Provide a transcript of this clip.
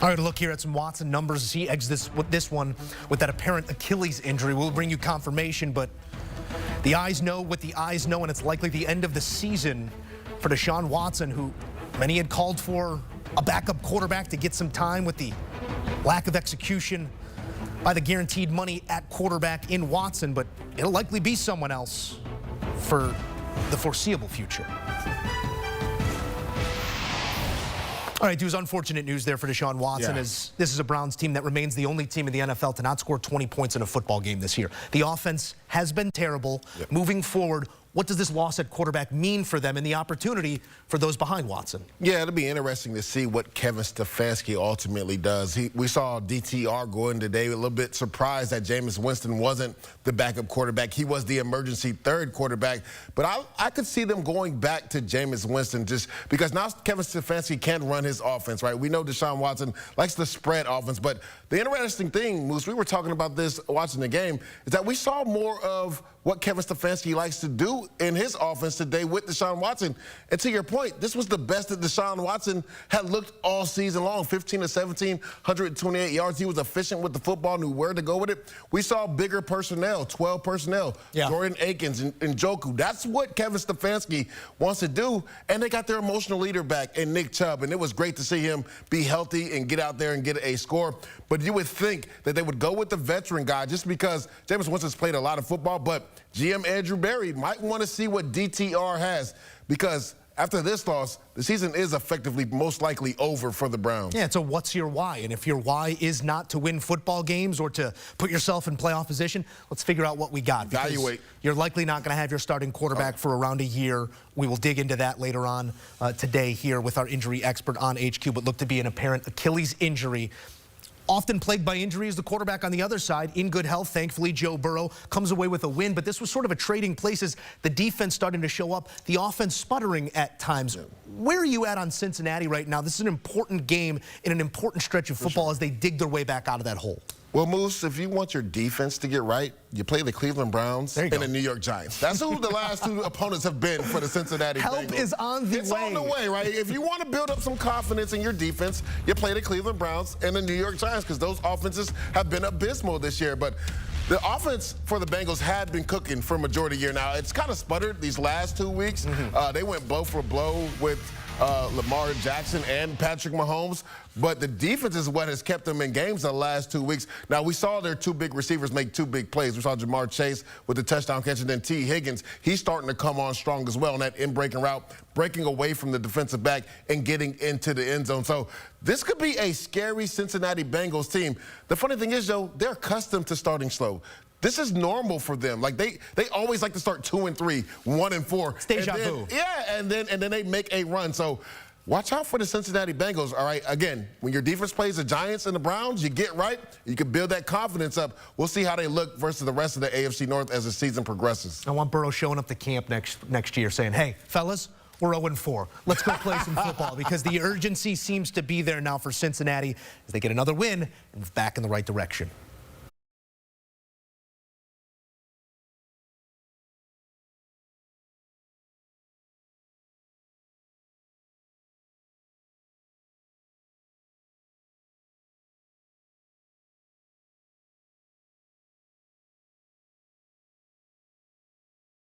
All right, a look here at some Watson numbers as he exits this one with that apparent Achilles injury. We'll bring you confirmation, but the eyes know what the eyes know, and it's likely the end of the season for Deshaun Watson, who many had called for a backup quarterback to get some time with the lack of execution by the guaranteed money at quarterback in Watson, but it'll likely be someone else for the foreseeable future. All right, Deuce, unfortunate news there for Deshaun Watson, as this is a Browns team that remains the only team in the NFL to not score 20 points in a football game this year. The offense has been terrible. Moving forward, what does this loss at quarterback mean for them and the opportunity for those behind Watson? Yeah, it'll be interesting to see what Kevin Stefanski ultimately does. We saw DTR go in today a little bit surprised that Jameis Winston wasn't the backup quarterback. He was the emergency third quarterback. But I could see them going back to Jameis Winston just because now Kevin Stefanski can't run his offense, right? We know Deshaun Watson likes the spread offense. But the interesting thing, Moose, we were talking about this watching the game, is that we saw more of what Kevin Stefanski likes to do in his offense today with Deshaun Watson. And to your point, this was the best that Deshaun Watson had looked all season long. 15 to 17, 128 yards. He was efficient with the football, knew where to go with it. We saw bigger personnel, 12 personnel. Jordan Akins and Njoku. That's what Kevin Stefanski wants to do. And they got their emotional leader back in Nick Chubb. And it was great to see him be healthy and get out there and get a score. But you would think that they would go with the veteran guy just because Jameis Winston's played a lot of football. But GM Andrew Berry might want to see what DTR has, because after this loss, the season is effectively most likely over for the Browns. Yeah, so what's your why? And if your why is not to win football games or to put yourself in playoff position, let's figure out what we got. Evaluate. You're likely not going to have your starting quarterback for around a year. We will dig into that later on today here with our injury expert on HQ, but looked to be an apparent Achilles injury. Often plagued by injuries, the quarterback on the other side, in good health, thankfully, Joe Burrow comes away with a win. But this was sort of a trading places, the defense starting to show up, the offense sputtering at times. Where are you at on Cincinnati right now? This is an important game in an important stretch of football as they dig their way back out of that hole. Well, Moose, if you want your defense to get right, you play the Cleveland Browns and the New York Giants. That's who the last two opponents have been for the Cincinnati Bengals. Help is on the way. It's on the way, right? If you want to build up some confidence in your defense, you play the Cleveland Browns and the New York Giants, because those offenses have been abysmal this year. But the offense for the Bengals had been cooking for a majority of the year now. It's kind of sputtered these last 2 weeks. They went blow for blow with Lamar Jackson and Patrick Mahomes, but the defense is what has kept them in games the last 2 weeks. Now, we saw their two big receivers make two big plays. We saw Jamar Chase with the touchdown catch, and then T. Higgins. He's starting to come on strong as well on that in-breaking route, breaking away from the defensive back and getting into the end zone. So this could be a scary Cincinnati Bengals team. The funny thing is, though, they're accustomed to starting slow. This is normal for them. Like they always like to start 2-3, 1-4. It's deja vu. Yeah, and then they make a run. So watch out for the Cincinnati Bengals. All right, again, when your defense plays the Giants and the Browns, you get right, you can build that confidence up. We'll see how they look versus the rest of the AFC North as the season progresses. I want Burrow showing up to camp next year saying, hey, fellas, we're 0-4. Let's go play some football, because the urgency seems to be there now for Cincinnati as they get another win and move back in the right direction.